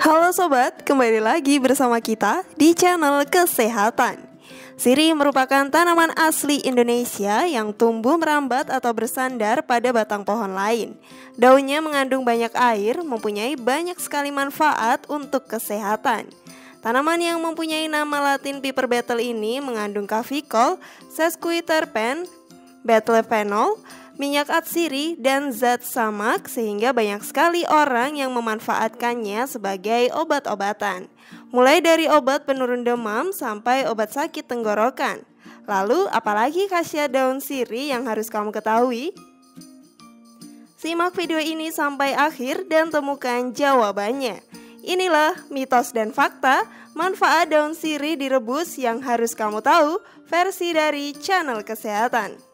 Halo sobat, kembali lagi bersama kita di channel Kesehatan. Sirih merupakan tanaman asli Indonesia yang tumbuh merambat atau bersandar pada batang pohon lain. Daunnya mengandung banyak air, mempunyai banyak sekali manfaat untuk kesehatan. Tanaman yang mempunyai nama latin Piper betel ini mengandung kafikol, sesquiterpen, betylphenol, minyak atsiri, dan zat samak sehingga banyak sekali orang yang memanfaatkannya sebagai obat-obatan. Mulai dari obat penurun demam sampai obat sakit tenggorokan. Lalu apalagi khasiat daun sirih yang harus kamu ketahui? Simak video ini sampai akhir dan temukan jawabannya. Inilah mitos dan fakta manfaat daun sirih direbus yang harus kamu tahu versi dari channel Kesehatan.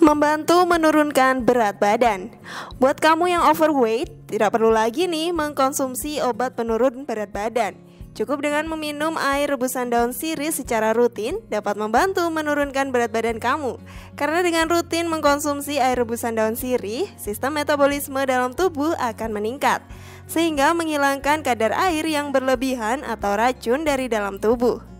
Membantu menurunkan berat badan. Buat kamu yang overweight, tidak perlu lagi nih mengkonsumsi obat penurun berat badan. Cukup dengan meminum air rebusan daun sirih secara rutin dapat membantu menurunkan berat badan kamu. Karena dengan rutin mengkonsumsi air rebusan daun sirih, sistem metabolisme dalam tubuh akan meningkat, sehingga menghilangkan kadar air yang berlebihan atau racun dari dalam tubuh.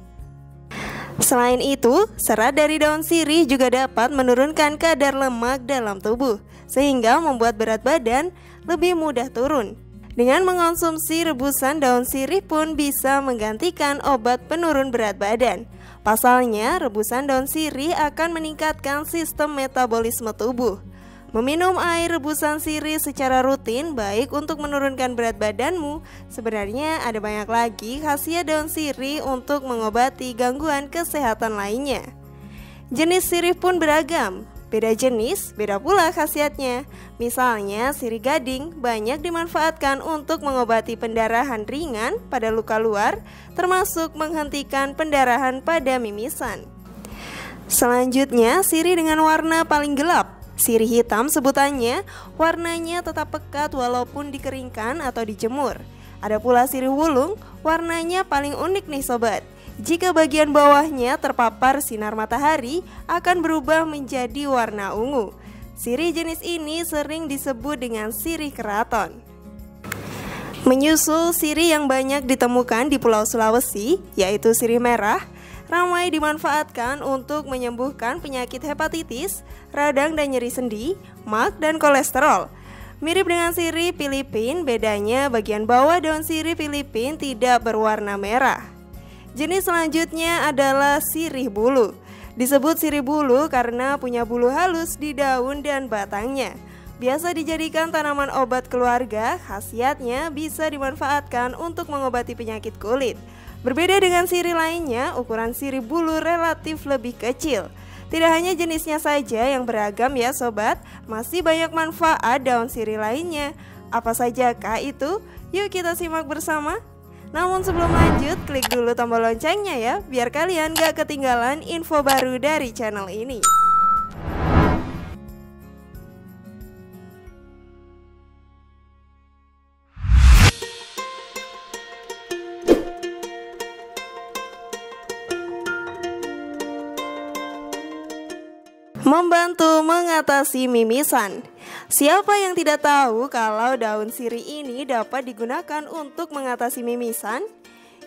Selain itu, serat dari daun sirih juga dapat menurunkan kadar lemak dalam tubuh, sehingga membuat berat badan lebih mudah turun. Dengan mengonsumsi rebusan daun sirih pun bisa menggantikan obat penurun berat badan. Pasalnya, rebusan daun sirih akan meningkatkan sistem metabolisme tubuh. Meminum air rebusan sirih secara rutin baik untuk menurunkan berat badanmu. Sebenarnya ada banyak lagi khasiat daun sirih untuk mengobati gangguan kesehatan lainnya. Jenis sirih pun beragam, beda jenis, beda pula khasiatnya. Misalnya sirih gading banyak dimanfaatkan untuk mengobati pendarahan ringan pada luka luar, termasuk menghentikan pendarahan pada mimisan. Selanjutnya sirih dengan warna paling gelap. Sirih hitam sebutannya, warnanya tetap pekat walaupun dikeringkan atau dijemur. Ada pula sirih wulung, warnanya paling unik nih sobat. Jika bagian bawahnya terpapar sinar matahari, akan berubah menjadi warna ungu. Sirih jenis ini sering disebut dengan sirih keraton. Menyusul sirih yang banyak ditemukan di Pulau Sulawesi, yaitu sirih merah, ramai dimanfaatkan untuk menyembuhkan penyakit hepatitis, radang dan nyeri sendi, mag, dan kolesterol. Mirip dengan sirih Filipin, bedanya bagian bawah daun sirih Filipin tidak berwarna merah. Jenis selanjutnya adalah sirih bulu. Disebut sirih bulu karena punya bulu halus di daun dan batangnya. Biasa dijadikan tanaman obat keluarga, khasiatnya bisa dimanfaatkan untuk mengobati penyakit kulit. Berbeda dengan sirih lainnya, ukuran sirih bulu relatif lebih kecil. Tidak hanya jenisnya saja yang beragam ya sobat, masih banyak manfaat daun sirih lainnya. Apa sajakah itu? Yuk kita simak bersama. Namun sebelum lanjut, klik dulu tombol loncengnya ya, biar kalian gak ketinggalan info baru dari channel ini. Membantu mengatasi mimisan. Siapa yang tidak tahu kalau daun sirih ini dapat digunakan untuk mengatasi mimisan?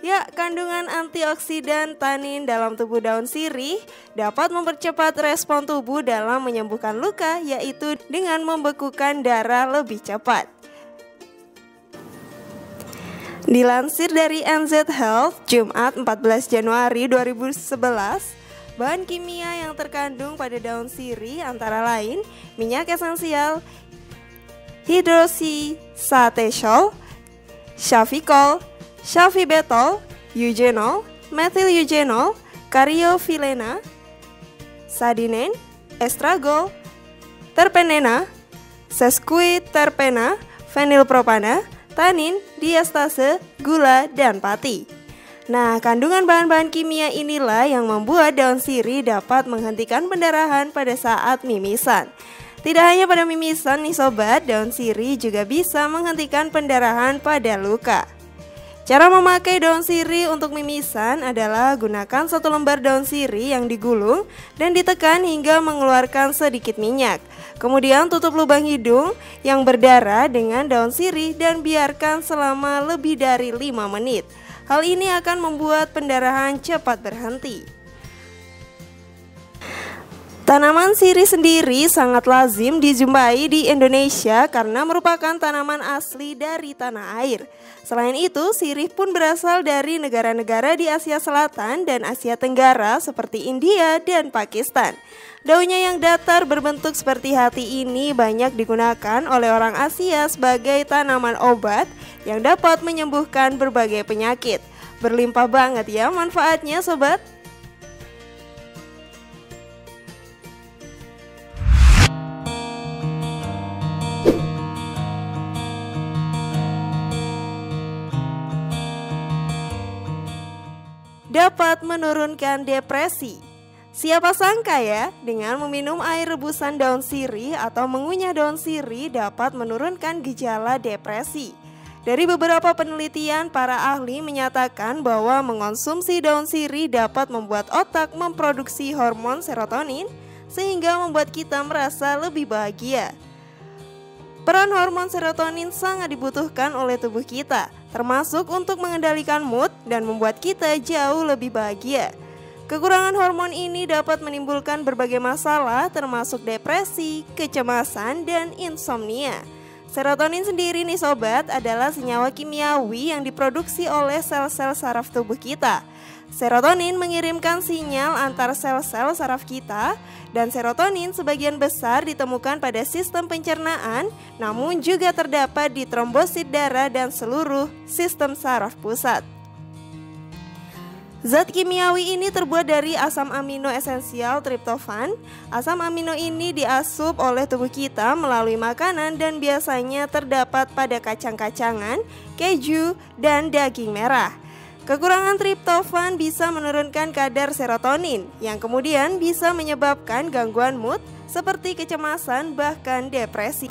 Ya, kandungan antioksidan tanin dalam tubuh daun sirih dapat mempercepat respon tubuh dalam menyembuhkan luka, yaitu dengan membekukan darah lebih cepat. Dilansir dari NZ Health, Jumat 14 Januari 2011, bahan kimia yang terkandung pada daun sirih antara lain minyak esensial, hidroksisatesol, syafikol, syafibetol, eugenol, methyl-eugenol, karyofilena, sadinen, estragol, terpenena, sesquiterpena, fenilpropana, tanin, diastase, gula, dan pati. Nah, kandungan bahan-bahan kimia inilah yang membuat daun sirih dapat menghentikan pendarahan pada saat mimisan. Tidak hanya pada mimisan nih sobat, daun sirih juga bisa menghentikan pendarahan pada luka. Cara memakai daun sirih untuk mimisan adalah gunakan 1 lembar daun sirih yang digulung dan ditekan hingga mengeluarkan sedikit minyak. Kemudian tutup lubang hidung yang berdarah dengan daun sirih dan biarkan selama lebih dari 5 menit. Hal ini akan membuat pendarahan cepat berhenti. Tanaman sirih sendiri sangat lazim dijumpai di Indonesia karena merupakan tanaman asli dari tanah air. Selain itu, sirih pun berasal dari negara-negara di Asia Selatan dan Asia Tenggara seperti India dan Pakistan. Daunnya yang datar berbentuk seperti hati ini banyak digunakan oleh orang Asia sebagai tanaman obat yang dapat menyembuhkan berbagai penyakit. Berlimpah banget ya manfaatnya sobat. Dapat menurunkan depresi. Siapa sangka ya, dengan meminum air rebusan daun sirih atau mengunyah daun sirih dapat menurunkan gejala depresi. Dari beberapa penelitian, para ahli menyatakan bahwa mengonsumsi daun sirih dapat membuat otak memproduksi hormon serotonin sehingga membuat kita merasa lebih bahagia. Peran hormon serotonin sangat dibutuhkan oleh tubuh kita, termasuk untuk mengendalikan mood dan membuat kita jauh lebih bahagia. Kekurangan hormon ini dapat menimbulkan berbagai masalah termasuk depresi, kecemasan, dan insomnia. Serotonin sendiri nih sobat adalah senyawa kimiawi yang diproduksi oleh sel-sel saraf tubuh kita. Serotonin mengirimkan sinyal antar sel-sel saraf kita dan serotonin sebagian besar ditemukan pada sistem pencernaan namun juga terdapat di trombosit darah dan seluruh sistem saraf pusat. Zat kimiawi ini terbuat dari asam amino esensial triptofan. Asam amino ini diasup oleh tubuh kita melalui makanan dan biasanya terdapat pada kacang-kacangan, keju, dan daging merah. Kekurangan triptofan bisa menurunkan kadar serotonin yang kemudian bisa menyebabkan gangguan mood seperti kecemasan bahkan depresi.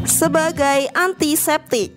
Sebagai antiseptik,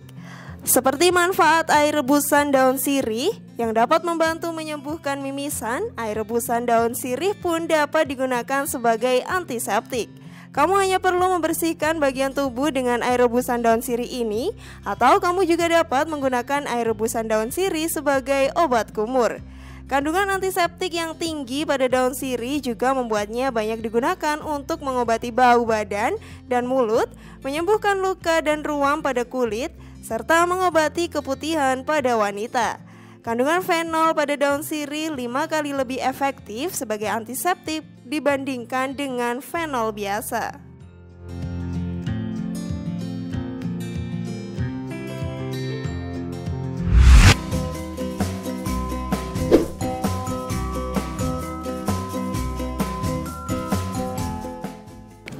seperti manfaat air rebusan daun sirih yang dapat membantu menyembuhkan mimisan, air rebusan daun sirih pun dapat digunakan sebagai antiseptik. Kamu hanya perlu membersihkan bagian tubuh dengan air rebusan daun sirih ini, atau kamu juga dapat menggunakan air rebusan daun sirih sebagai obat kumur. Kandungan antiseptik yang tinggi pada daun sirih juga membuatnya banyak digunakan untuk mengobati bau badan dan mulut, menyembuhkan luka dan ruam pada kulit, serta mengobati keputihan pada wanita. Kandungan fenol pada daun sirih 5 kali lebih efektif sebagai antiseptik dibandingkan dengan fenol biasa.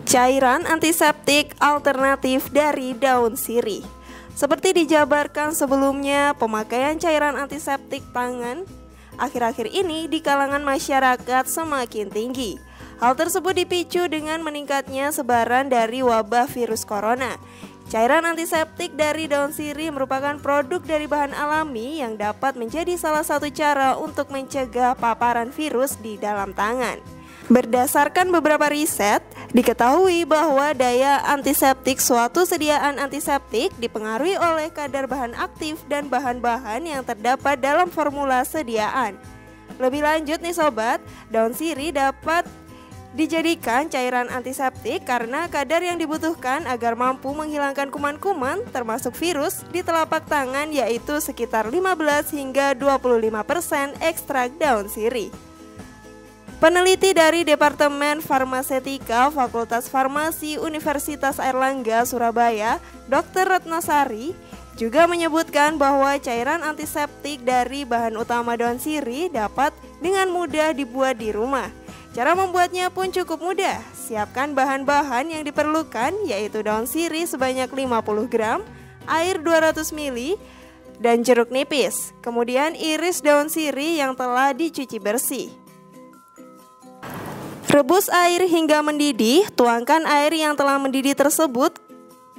Cairan antiseptik alternatif dari daun sirih. Seperti dijabarkan sebelumnya, pemakaian cairan antiseptik tangan akhir-akhir ini di kalangan masyarakat semakin tinggi. Hal tersebut dipicu dengan meningkatnya sebaran dari wabah virus corona. Cairan antiseptik dari daun sirih merupakan produk dari bahan alami yang dapat menjadi salah satu cara untuk mencegah paparan virus di dalam tangan. Berdasarkan beberapa riset, diketahui bahwa daya antiseptik suatu sediaan antiseptik dipengaruhi oleh kadar bahan aktif dan bahan-bahan yang terdapat dalam formula sediaan. Lebih lanjut nih sobat, daun sirih dapat dijadikan cairan antiseptik karena kadar yang dibutuhkan agar mampu menghilangkan kuman-kuman termasuk virus di telapak tangan yaitu sekitar 15 hingga 25% ekstrak daun sirih. Peneliti dari Departemen Farmasetika Fakultas Farmasi Universitas Airlangga Surabaya, Dr. Retnosari, juga menyebutkan bahwa cairan antiseptik dari bahan utama daun sirih dapat dengan mudah dibuat di rumah. Cara membuatnya pun cukup mudah. Siapkan bahan-bahan yang diperlukan yaitu daun sirih sebanyak 50 gram, air 200 ml, dan jeruk nipis. Kemudian iris daun sirih yang telah dicuci bersih. Rebus air hingga mendidih. Tuangkan air yang telah mendidih tersebut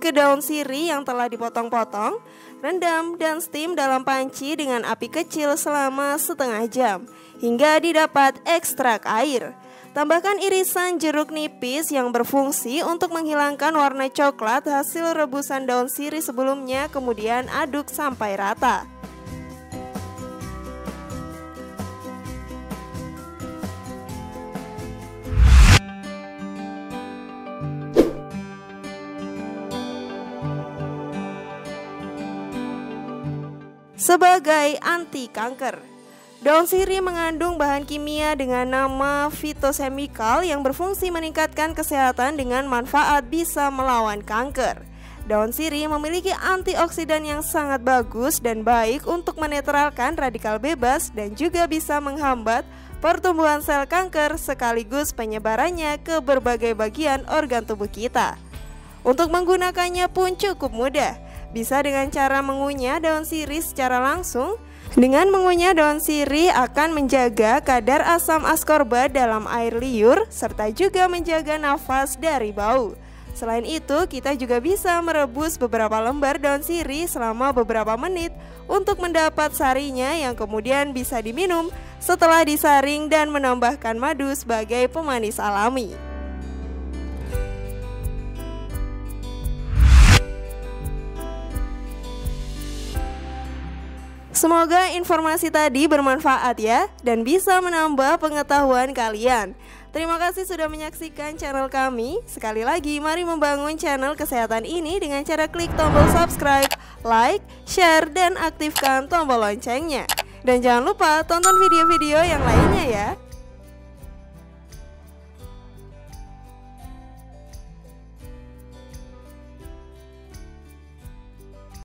ke daun sirih yang telah dipotong-potong. Rendam dan steam dalam panci dengan api kecil selama setengah jam hingga didapat ekstrak air. Tambahkan irisan jeruk nipis yang berfungsi untuk menghilangkan warna coklat hasil rebusan daun sirih sebelumnya, kemudian aduk sampai rata. Sebagai anti kanker, daun sirih mengandung bahan kimia dengan nama fitosemikal yang berfungsi meningkatkan kesehatan dengan manfaat bisa melawan kanker. Daun sirih memiliki antioksidan yang sangat bagus dan baik untuk menetralkan radikal bebas dan juga bisa menghambat pertumbuhan sel kanker sekaligus penyebarannya ke berbagai bagian organ tubuh kita. Untuk menggunakannya pun cukup mudah. Bisa dengan cara mengunyah daun sirih secara langsung. Dengan mengunyah daun sirih akan menjaga kadar asam askorbat dalam air liur serta juga menjaga nafas dari bau. Selain itu, kita juga bisa merebus beberapa lembar daun sirih selama beberapa menit untuk mendapat sarinya yang kemudian bisa diminum setelah disaring dan menambahkan madu sebagai pemanis alami. Semoga informasi tadi bermanfaat ya, dan bisa menambah pengetahuan kalian. Terima kasih sudah menyaksikan channel kami. Sekali lagi, mari membangun channel kesehatan ini dengan cara klik tombol subscribe, like, share, dan aktifkan tombol loncengnya. Dan jangan lupa tonton video-video yang lainnya ya.